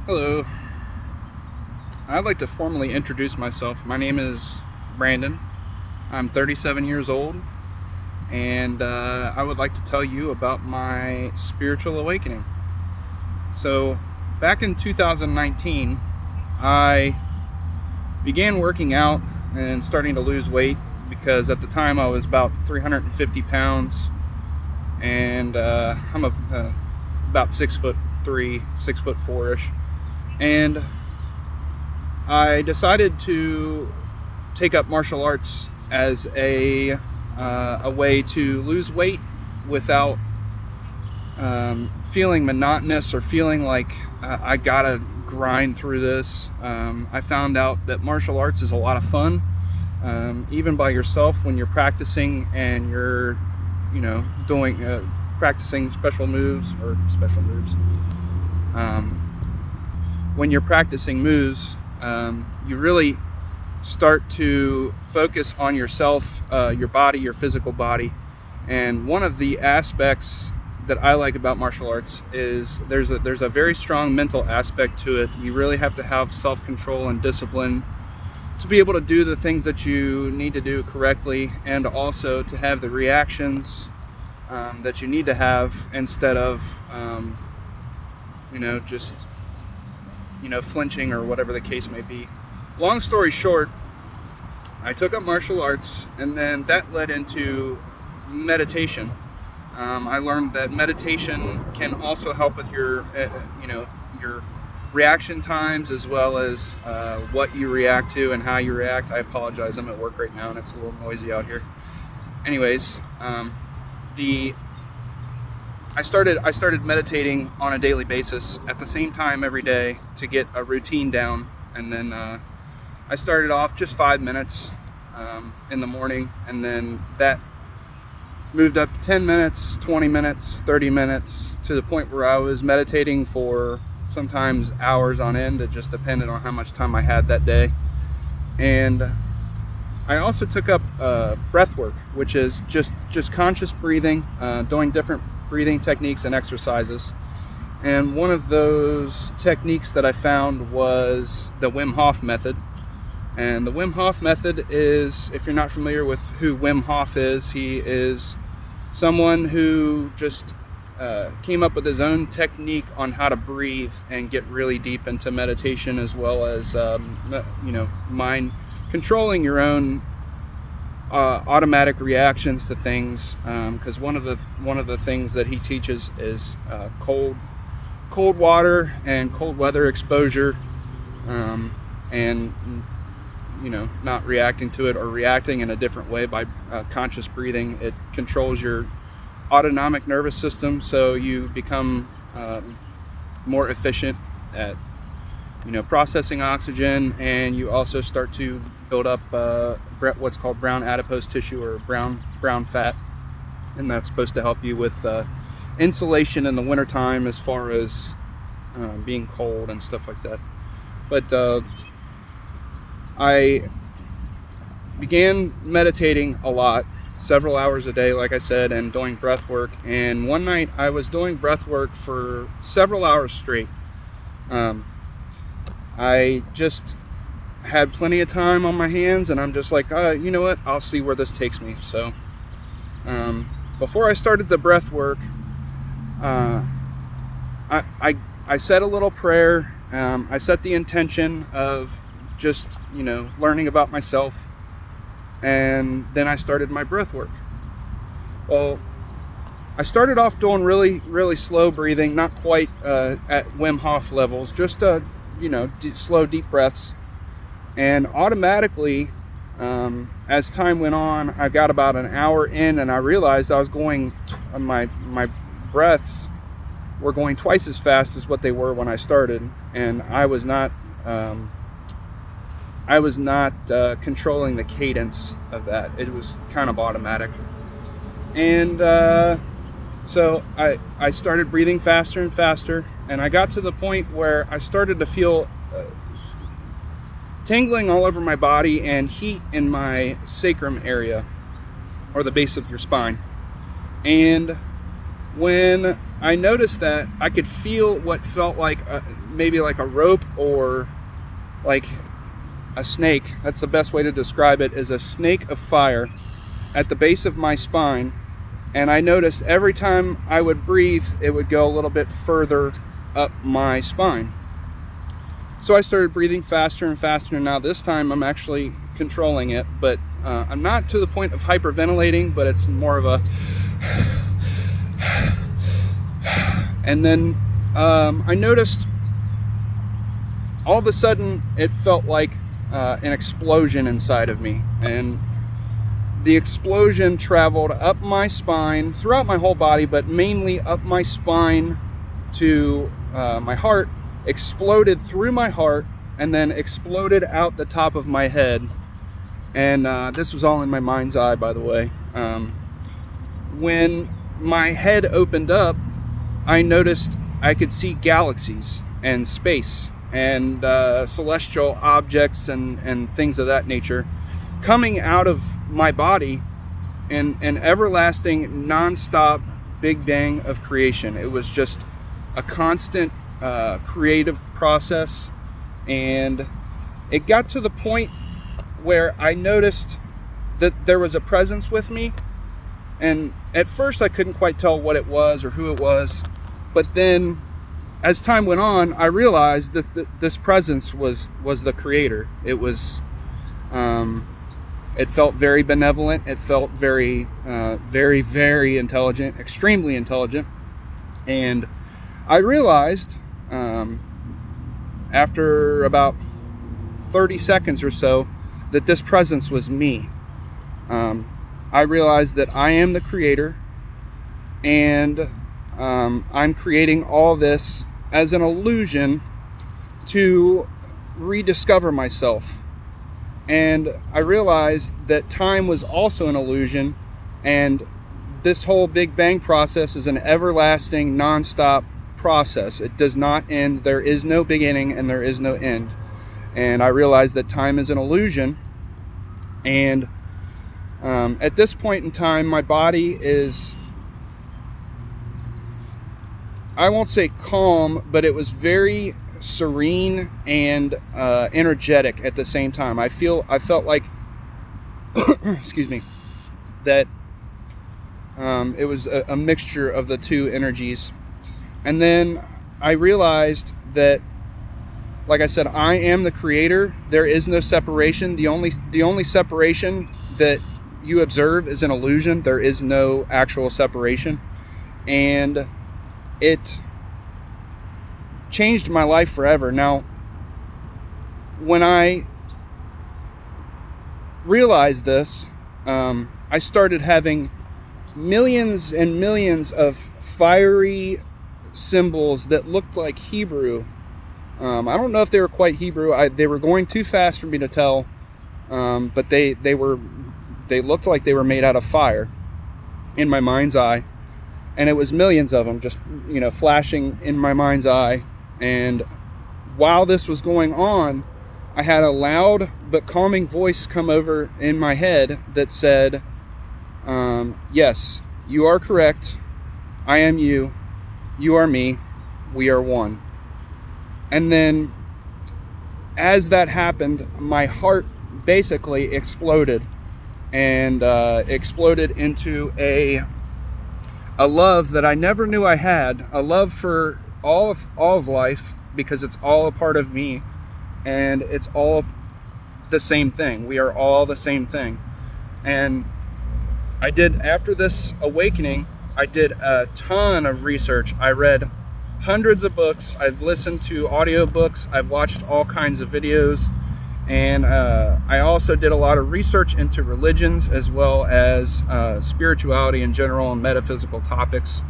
Hello. I'd like to formally introduce myself. My name is Brandon. I'm 37 years old, and I would like to tell you about my spiritual awakening. So, back in 2019, I began working out and starting to lose weight because at the time I was about 350 pounds, and I'm about 6'3", 6'4" ish, and I decided to take up martial arts as a way to lose weight without feeling monotonous or feeling like I gotta grind through this. I found out that martial arts is a lot of fun, even by yourself when you're practicing and you're, doing practicing special moves. When you're practicing moves, you really start to focus on yourself, your body, your physical body. And one of the aspects that I like about martial arts is there's a very strong mental aspect to it. You really have to have self-control and discipline to be able to do the things that you need to do correctly, and also to have the reactions that you need to have instead of just flinching or whatever the case may be. Long story short, I took up martial arts, and then that led into meditation. I learned that meditation can also help with your reaction times, as well as what you react to and how you react. I apologize, I'm at work right now and it's a little noisy out here. Anyways, I started meditating on a daily basis at the same time every day to get a routine down, and then I started off just 5 minutes in the morning, and then that moved up to 10 minutes, 20 minutes, 30 minutes, to the point where I was meditating for sometimes hours on end. It just depended on how much time I had that day. And I also took up breath work, which is just conscious breathing, doing different breathing techniques and exercises. And one of those techniques that I found was the Wim Hof method. And the Wim Hof method is, if you're not familiar with who Wim Hof is, he is someone who just came up with his own technique on how to breathe and get really deep into meditation, as well as mind controlling your own automatic reactions to things. Because one of the things that he teaches is cold water and cold weather exposure, and not reacting to it, or reacting in a different way by conscious breathing. It controls your autonomic nervous system, so you become more efficient at processing oxygen, and you also start to build up what's called brown adipose tissue, or brown fat, and that's supposed to help you with insulation in the wintertime, as far as being cold and stuff like that. But I began meditating a lot, several hours a day, like I said, and doing breath work. And one night I was doing breath work for several hours straight. I just had plenty of time on my hands, and I'm just like, you know what, I'll see where this takes me. So before I started the breath work, I said a little prayer. I set the intention of just learning about myself, and then I started my breath work. Well, I started off doing really, really slow breathing, not quite at Wim Hof levels, just slow, deep breaths. And automatically, as time went on, I got about an hour in, and I realized I was going, my breaths were going twice as fast as what they were when I started, and I was not controlling the cadence of that. It was kind of automatic. And so I started breathing faster and faster, and I got to the point where I started to feel tingling all over my body and heat in my sacrum area, or the base of your spine. And when I noticed that I could feel what felt like maybe like a rope or like a snake. That's the best way to describe it, is a snake of fire at the base of my spine. And I noticed every time I would breathe, it would go a little bit further up my spine. So I started breathing faster and faster, and now this time I'm actually controlling it, but I'm not to the point of hyperventilating, but it's more of a and then I noticed all of a sudden it felt like an explosion inside of me, and the explosion traveled up my spine, throughout my whole body, but mainly up my spine to my heart, exploded through my heart, and then exploded out the top of my head. And this was all in my mind's eye, by the way. When my head opened up, I noticed I could see galaxies and space and celestial objects and things of that nature coming out of my body in an everlasting, non-stop Big Bang of creation. It was just a constant creative process, and it got to the point where I noticed that there was a presence with me, and at first I couldn't quite tell what it was or who it was, but then as time went on, I realized that this presence was the Creator. It was it felt very benevolent. It felt very very intelligent, extremely intelligent. And I realized after about 30 seconds or so that this presence was me. I realized that I am the Creator, and I'm creating all this as an illusion to rediscover myself. And I realized that time was also an illusion, and this whole Big Bang process is an everlasting, non-stop process. It does not end. There is no beginning and there is no end. And I realized that time is an illusion. And at this point in time, my body is, I won't say calm, but it was very serene and energetic at the same time. I felt like excuse me, that it was a mixture of the two energies. And then I realized that, like I said, I am the Creator. There is no separation. The only separation that you observe is an illusion. There is no actual separation. And it changed my life forever. Now, when I realized this, I started having millions and millions of fiery symbols that looked like Hebrew. I don't know if they were quite Hebrew. They were going too fast for me to tell, but they looked like they were made out of fire in my mind's eye. And it was millions of them just, flashing in my mind's eye. And while this was going on, I had a loud but calming voice come over in my head that said, yes, you are correct. I am you. You are me. We are one. And then as that happened, my heart basically exploded, and exploded into a love that I never knew I had, a love for all of life, because it's all a part of me, and it's all the same thing. We are all the same thing. And after this awakening, I did a ton of research. I read hundreds of books. I've listened to audiobooks. I've watched all kinds of videos. And I also did a lot of research into religions, as well as spirituality in general and metaphysical topics.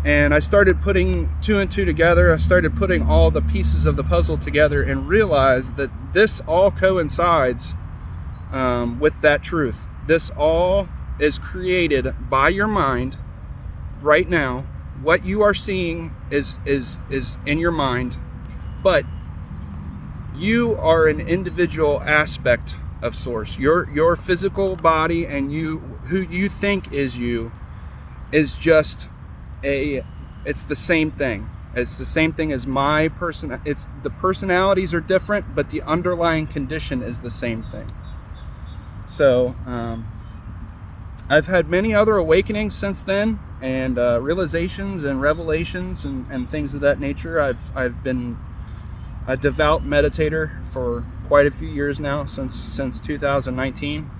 And I started putting two and two together. I started putting all the pieces of the puzzle together and realized that this all coincides with that truth. This all is created by your mind right now. What you are seeing is in your mind, but you are an individual aspect of Source. Your physical body and you, who you think is you, is just a it's the same thing. It's the same thing as my person. It's the personalities are different, but the underlying condition is the same thing. So I've had many other awakenings since then, and realizations and revelations and things of that nature. I've been a devout meditator for quite a few years now, since 2019,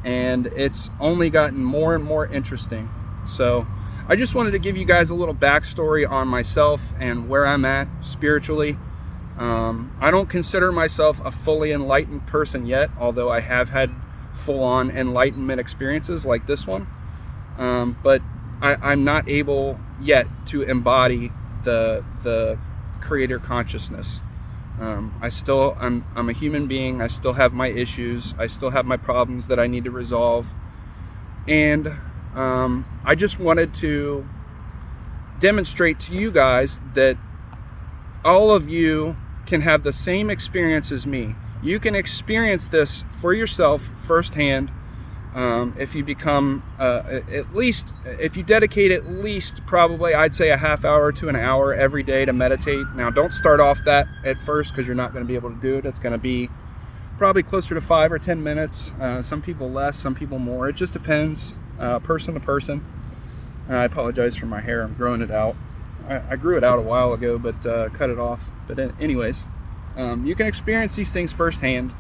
and it's only gotten more and more interesting. So I just wanted to give you guys a little backstory on myself and where I'm at spiritually. I don't consider myself a fully enlightened person yet, although I have had full-on enlightenment experiences like this one. But I'm not able yet to embody the creator consciousness. I'm a human being. I still have my issues. I still have my problems that I need to resolve. And I just wanted to demonstrate to you guys that all of you can have the same experience as me. You can experience this for yourself firsthand if you become if you dedicate at least, probably I'd say a half hour to an hour every day to meditate. Now, don't start off that at first, because you're not going to be able to do it. It's going to be probably closer to 5 or 10 minutes. Some people less, some people more. It just depends, person to person. I apologize for my hair. I'm growing it out. I grew it out a while ago, but cut it off. But anyways, you can experience these things firsthand.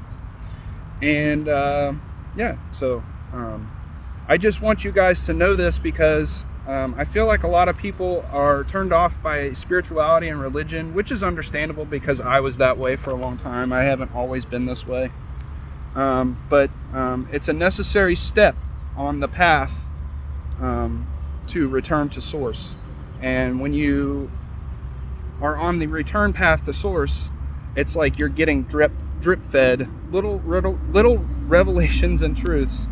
And so I just want you guys to know this, because I feel like a lot of people are turned off by spirituality and religion, which is understandable, because I was that way for a long time. I haven't always been this way. But it's a necessary step on the path to return to source. And when you are on the return path to source, it's like you're getting drip fed little revelations and truths,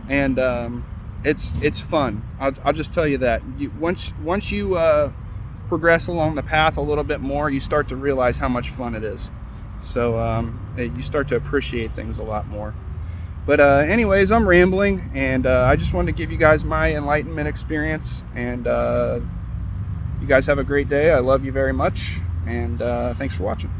and it's fun. I'll just tell you that. Once you progress along the path a little bit more, you start to realize how much fun it is. So you start to appreciate things a lot more. But anyways, I'm rambling, and I just wanted to give you guys my enlightenment experience. And you guys have a great day. I love you very much, and thanks for watching.